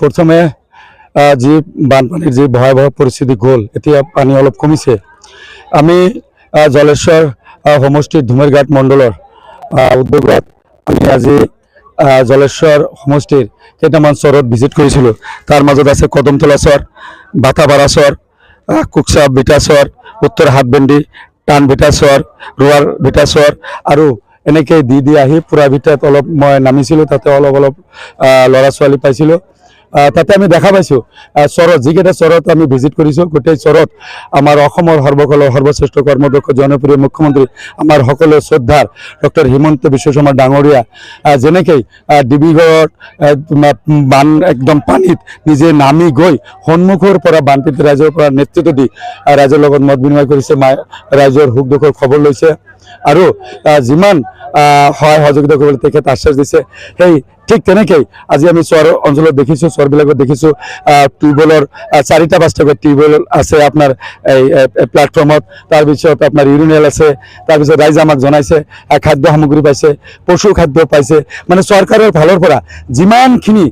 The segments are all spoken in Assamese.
প্ৰথমে যি বানপানীৰ যি ভয়াৱহ পৰিস্থিতি গ'ল, এতিয়া পানী অলপ কমিছে। আমি জলেশ্বৰ সমষ্টিৰ ধুমেৰঘাট মণ্ডলৰ উদ্যোগত আমি আজি জলেশ্বৰ সমষ্টিৰ কেইটামান চৰত ভিজিট কৰিছিলোঁ। তাৰ মাজত আছে কদমতলা চৰ, বাটাপাৰা চৰ, কুকচা বিটা চৰ, উত্তৰ হাতবেন্দি, টান ভিটা চৰ, ৰোৱাৰ ভিটা চৰ আৰু এনেকৈ দি আহি পুৰা ভিটাত অলপ মই নামিছিলোঁ। তাতে অলপ ল'ৰা ছোৱালী পাইছিলোঁ। তাতে আমি দেখা পাইছোঁ চৰত, যিকেইটা চৰত আমি ভিজিট কৰিছোঁ, গোটেই চৰত আমাৰ অসমৰ সৰ্বকালৰ সৰ্বশ্ৰেষ্ঠ কৰ্মদক্ষ জনপ্ৰিয় মুখ্যমন্ত্ৰী আমাৰ সকলো শ্ৰদ্ধাৰ ডক্টৰ হিমন্ত বিশ্ব শৰ্মা ডাঙৰীয়া যেনেকৈ ডিব্ৰুগড়ত বান একদম পানীত নিজে নামি গৈ সন্মুখৰ পৰা বানপীড়িত ৰাইজৰ পৰা নেতৃত্ব দি ৰাইজৰ লগত মত বিনিময় কৰিছে, ৰাইজৰ সুখ দুখৰ খবৰ লৈছে আৰু যিমান সহায় সহযোগিতা কৰিবলৈ তেখেত আশ্বাস দিছে। সেই ঠিক তেনেকৈ আজি আমি চৰ অঞ্চলত দেখিছোঁ, চৰবিলাকত দেখিছোঁ টিউবৱেলৰ 4-5টাকৈ টিউবৱেল আছে আপোনাৰ এই প্লেটফৰ্মত। তাৰপিছত আপোনাৰ ইউৰিনেল আছে। তাৰপিছত ৰাইজে আমাক জনাইছে খাদ্য সামগ্ৰী পাইছে, পশু খাদ্য পাইছে। মানে চৰকাৰৰ ফালৰ পৰা যিমানখিনি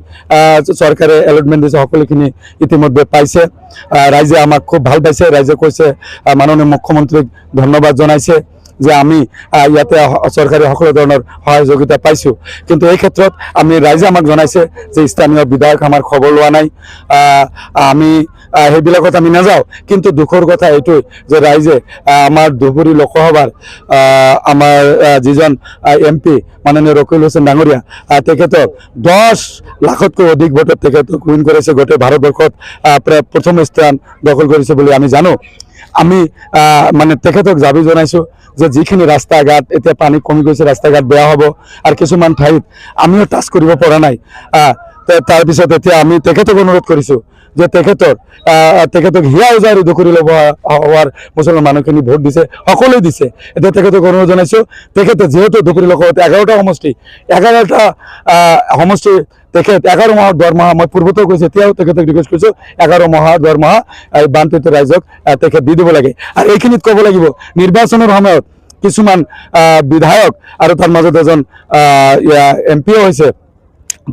চৰকাৰে এলটমেণ্ট দিছে সকলোখিনি ইতিমধ্যে পাইছে। ৰাইজে আমাক খুব ভাল পাইছে। ৰাইজে কৈছে মাননীয় মুখ্যমন্ত্ৰীক ধন্যবাদ জনাইছে যে আমি ইয়াতে চৰকাৰী সকলো ধৰণৰ সহায় সহযোগিতা পাইছোঁ। কিন্তু এই ক্ষেত্ৰত আমি ৰাইজে আমাক জনাইছে যে স্থানীয় বিধায়ক আমাৰ খবৰ লোৱা নাই, আমি সেইবিলাকত আমি নাযাওঁ। কিন্তু দুখৰ কথা এইটোৱে যে ৰাইজে আমাৰ ধুবুৰী লোকসভাৰ আমাৰ যিজন MP মাননীয় ৰকিল হুছেইন ডাঙৰীয়া, তেখেতক 10 লাখতকৈ অধিক ভোটত তেখেতক উইন কৰিছে। গোটেই ভাৰতবৰ্ষত প্ৰায় প্ৰথম স্থান দখল কৰিছে বুলি আমি জানো। আমি মানে তেখেতক দাবী জনাইছোঁ যে যিখিনি ৰাস্তা ঘাট এতিয়া পানী কমি গৈছে, ৰাস্তা ঘাট বেয়া হ'ব আৰু কিছুমান ঠাইত আমিও টাচ কৰিব পৰা নাই। তাৰপিছত এতিয়া আমি তেখেতক অনুৰোধ কৰিছোঁ যে তেখেতক হিয়া উজাৰি দখৰি ল'ব হোৱাৰ মুছলমান মানুহখিনি ভোট দিছে, সকলোৱে দিছে। এতিয়া তেখেতক অনুৰোধ জনাইছোঁ, তেখেতে যিহেতু দখৰি লোকত 11টা সমষ্টি তেখেত 11 মাহৰ দৰমহা মই পূৰ্বতেও কৈছোঁ, এতিয়াও তেখেতক ৰিকুৱেষ্ট কৰিছোঁ 11 মাহৰ দৰমহা এই বানপীড়িত ৰাইজক তেখেত দি দিব লাগে। আৰু এইখিনিত ক'ব লাগিব নিৰ্বাচনৰ সময়ত কিছুমান বিধায়ক আৰু তাৰ মাজত এজন MPও হৈছে,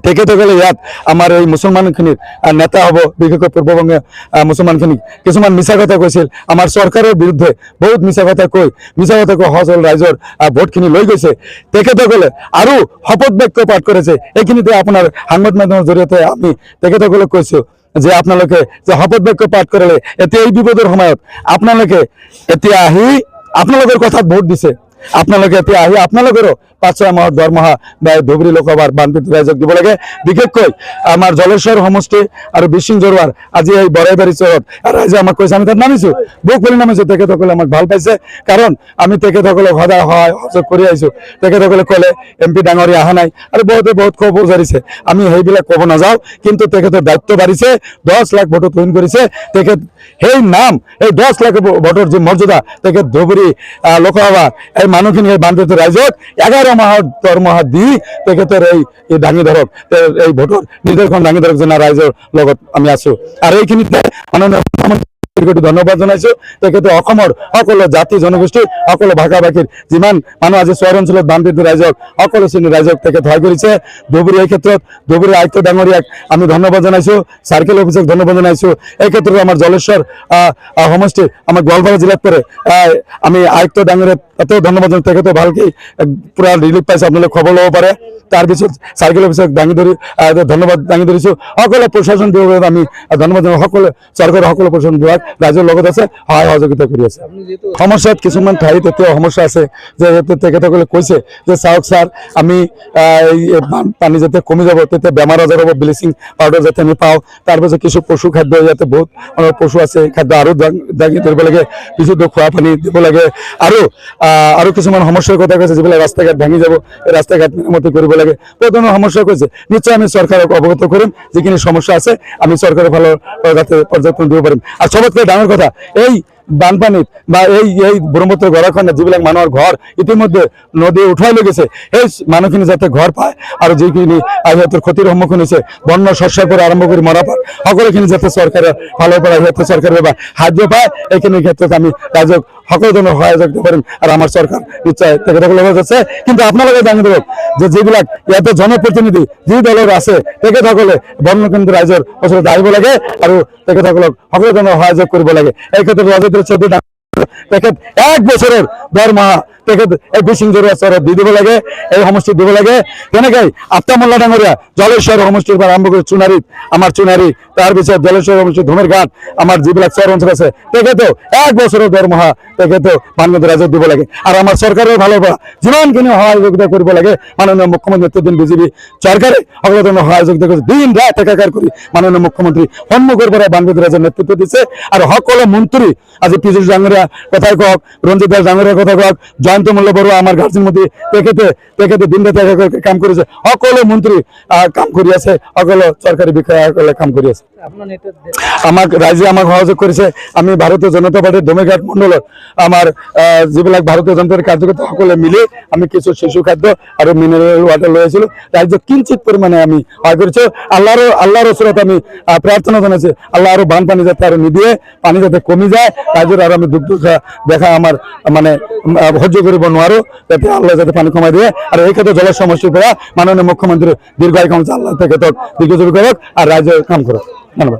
তেখেতসকলে ইয়াত আমাৰ এই মুছলমানখিনিৰ নেতা হ'ব, বিশেষকৈ পূৰ্ববংগীয় মুছলমানখিনিক কিছুমান মিছা কথা কৈছিল, আমাৰ চৰকাৰৰ বিৰুদ্ধে বহুত মিছা কথা কৈ সহজ ৰাইজৰ ভোটখিনি লৈ গৈছে। তেখেতসকলে আৰু শপত বাক্য পাঠ কৰিছে। এইখিনিতে আপোনাৰ সাংবাদ মাধ্যমৰ জৰিয়তে আমি তেখেতসকলক কৈছোঁ যে আপোনালোকে যে শপত বাক্য পাঠ কৰিলে, এতিয়া এই বিপদৰ সময়ত আপোনালোকে এতিয়া আহি আপোনালোকৰ কথাত ভোট দিছে, আপোনালোকে এতিয়া আহি আপোনালোকৰো 5-6 মাহৰ দৰমহা বা ধুবুৰী লোকসভাৰ বানপীড়িত ৰাইজক দিব লাগে। বিশেষকৈ আমাৰ জলেশ্বৰ সমষ্টি আৰু বিচিং জৰুৱাৰ আজি এই বৰাইবাৰী চৰত ৰাইজে আমাক কৈছে, আমি তাত নামিছোঁ, বুক বুলি নামিছোঁ। তেখেতসকলে আমাক ভাল পাইছে, কাৰণ আমি তেখেতসকলক সদায় সহায় সহযোগ কৰি আহিছোঁ। তেখেতসকলে ক'লে MP ডাঙৰীয়া অহা নাই আৰু বহুত ক্ষোভ উজাৰিছে। আমি সেইবিলাক ক'ব নাযাওঁ, কিন্তু তেখেতৰ দায়িত্ব বাঢ়িছে, 10 লাখ ভোটত উইন কৰিছে। তেখেত সেই নাম, এই 10 লাখ ভোটৰ যি মৰ্যাদা তেখেত ধুবুৰী লোকসভা এই মানুহখিনি এই বানপীড়িত ৰাইজক 11 মাহৰ দৰমহা দি তেখেতৰ এই দাঙি ধৰক, এই ভোটৰ নিৰ্দেশন দাঙি ধৰক যেনে ৰাইজৰ লগত আমি আছোঁ। আৰু এইখিনিতে মাননীয় মুখ্যমন্ত্ৰী ধন্যবাদ জনাইছোঁ। তেখেতে অসমৰ সকলো জাতি জনগোষ্ঠী, সকলো ভাষা ভাষীৰ যিমান মানুহ আজি চহৰ অঞ্চলত বানপীড়িত ৰাইজক সকলো শ্ৰেণীৰ ৰাইজক তেখেত সহায় কৰিছে। ধুবুৰী এই ক্ষেত্ৰত ধুবুৰী আয়ুক্ত ডাঙৰীয়াক আমি ধন্যবাদ জনাইছোঁ, চাৰ্কেল অফিচক ধন্যবাদ জনাইছোঁ। এই ক্ষেত্ৰত আমাৰ জলেশ্বৰ সমষ্টি আমাৰ গোৱালপাৰা জিলাত পৰে, আমি আয়ুক্ত ডাঙৰীয়াক তাতেও ধন্যবাদ জনাইছোঁ। তেখেতে ভালকৈ পূৰা ৰিলিফ পাইছে, আপোনালোকে খবৰ ল'ব পাৰে। তাৰপিছত চাৰ্কেল অফিচক ধন্যবাদ দাঙি ধৰিছোঁ। সকলো প্ৰশাসন বিভাগত আমি ধন্যবাদ জনাওঁ। সকলো চৰকাৰৰ সকলো প্ৰশাসন বিভাগ ৰাইজৰ লগত আছে, সহায় সহযোগিতা কৰি আছে। সমস্যাত কিছুমান ঠাইত এতিয়াও সমস্যা আছে, যে তেখেতসকলে কৈছে যে চাওক ছাৰ, আমি এই পানী যেতিয়া কমি যাব তেতিয়া বেমাৰ আজাৰ হ'ব, ব্লিচিং পাউডাৰ যাতে আমি পাওঁ। তাৰপিছত কিছু পশু খাদ্য, ইয়াতে বহুত পশু আছে, খাদ্য আৰু দাঙি ধৰিব লাগে, বিশুদ্ধ খোৱা পানী দিব লাগে। আৰু কিছুমান সমস্যাৰ কথা কৈছে, যিবিলাক ৰাস্তা ঘাট ভাঙি যাব, এই ৰাস্তা ঘাট মেৰামতি কৰিব লাগে, বহুত ধৰণৰ সমস্যা কৈছে। নিশ্চয় আমি চৰকাৰক অৱগত কৰিম, যিখিনি সমস্যা আছে আমি চৰকাৰৰ ফালৰ যাতে পৰ্যবেক্ষণ দিব পাৰিম। আৰু চবতকৈ ডাঙৰ কথা, এই বানপানী বা এই ব্ৰহ্মপুত্ৰ গড়াখণ্ডে যিবিলাক মানুহৰ ঘৰ ইতিমধ্যে নদী উঠাই লৈ গৈছে, সেই মানুহখিনি যাতে ঘৰ পায় আৰু যিখিনি সিহঁতৰ ক্ষতিৰ সন্মুখীন হৈছে বন্য শস্যৰ পৰা আৰম্ভ কৰি মৰাপাট সকলোখিনি যাতে চৰকাৰৰ ফালৰ পৰা সিহঁতে চৰকাৰে বা সাহায্য পায়, এইখিনি ক্ষেত্ৰত আমি ৰাইজক সকলো ধৰণৰ সহায় দিব পাৰিম আৰু আমাৰ চৰকাৰ নিশ্চয় তেখেতসকলৰ লগত আছে। কিন্তু আপোনালোকে জানি দিয়ক যে যিবিলাক ইয়াতে জনপ্ৰতিনিধি যি দলৰ আছে তেখেতসকলে বৰ্ণকেন্দ্ৰ ৰাইজৰ ওচৰত আহিব লাগে আৰু তেখেতসকলক সকলো ধৰণৰ সহায় কৰিব লাগে। এই ক্ষেত্ৰত ৰাজেন্দ্ৰ চৌধুৰী তেখেত 1 বছৰৰ দৰমহা তেখেত এই বিচিংজৰীয়া চহৰত দি দিব লাগে, এই সমষ্টিত দিব লাগে। তেনেকৈ আফতা মোল্লা ডাঙৰীয়া জলেশ্বৰ সমষ্টিৰ পৰা আৰম্ভ কৰি চুনাৰীত আমাৰ চুনাৰী, তাৰপিছত জলেশ্বৰ সমষ্টি ধুমেৰঘাট আমাৰ যিবিলাক চহৰ অঞ্চল আছে তেখেতেও 1 বছৰৰ দৰমহা তেখেতেও বানগঞ্জ ৰাইজক দিব লাগে। আৰু আমাৰ চৰকাৰৰ ফালৰ পৰা যিমানখিনি সহায় যোগিতা কৰিব লাগে মাননীয় মুখ্যমন্ত্ৰী নেতৃত্বাধীন বিজেপি চৰকাৰে সকলো ধৰণৰ সহায় যোগিতা কৰিছে। দিন ৰাত একাকাৰ কৰি মাননীয় মুখ্যমন্ত্ৰী সন্মুখৰ পৰা বানগঞ্জ ৰাইজৰ নেতৃত্ব দিছে আৰু সকলো মন্ত্ৰী আজি পীযুষ ডাঙৰীয়া কথাই কওক, ৰঞ্জিত দাস ডাঙৰীয়াৰ কথা কওক, জয়ন্ত মল্ল বৰুৱা আমাৰ গাৰ্জেন মন্ত্ৰী তেখেতে দিন ৰাতি একাকাৰ কাম কৰিছে। সকলো মন্ত্ৰী কাম কৰি আছে, সকলো চৰকাৰী বিষয়াসকলে কাম কৰি আছে। আমাক ৰাইজে আমাক সহযোগ কৰিছে। আমি ভাৰতীয় জনতা পাৰ্টিৰ ধুমেৰঘাট মণ্ডলত আমাৰ যিবিলাক ভাৰতীয় জনতা পাৰ্টিৰ কাৰ্যকৰ্তা সকলে মিলি আমি কিছু শিশু খাদ্য আৰু মিনাৰেল ৱাটাৰ লৈ আহিছিলোঁ। ৰাইজক কিঞ্চিত পৰিমাণে আমি সহায় কৰিছোঁ। আল্লাহৰ ওচৰত আমি প্ৰাৰ্থনা জনাইছোঁ আল্লাহ আৰু বানপানী যাতে আৰু নিদিয়ে, পানী যাতে কমি যায় ৰাইজৰ, আৰু আমি দুখ দেখা আমাৰ মানে সহ্য কৰিব নোৱাৰোঁ, যাতে আল্লাহ যাতে পানী কমাই দিয়ে। আৰু এই ক্ষেত্ৰত জল সমষ্টিৰ পৰা মাননীয় মুখ্যমন্ত্ৰী দীৰ্ঘায়ু কাম আল্লাহ তেখেতক দীৰ্ঘজীৱী কৰক আৰু ৰাইজে কাম কৰক। ধন্যবাদ।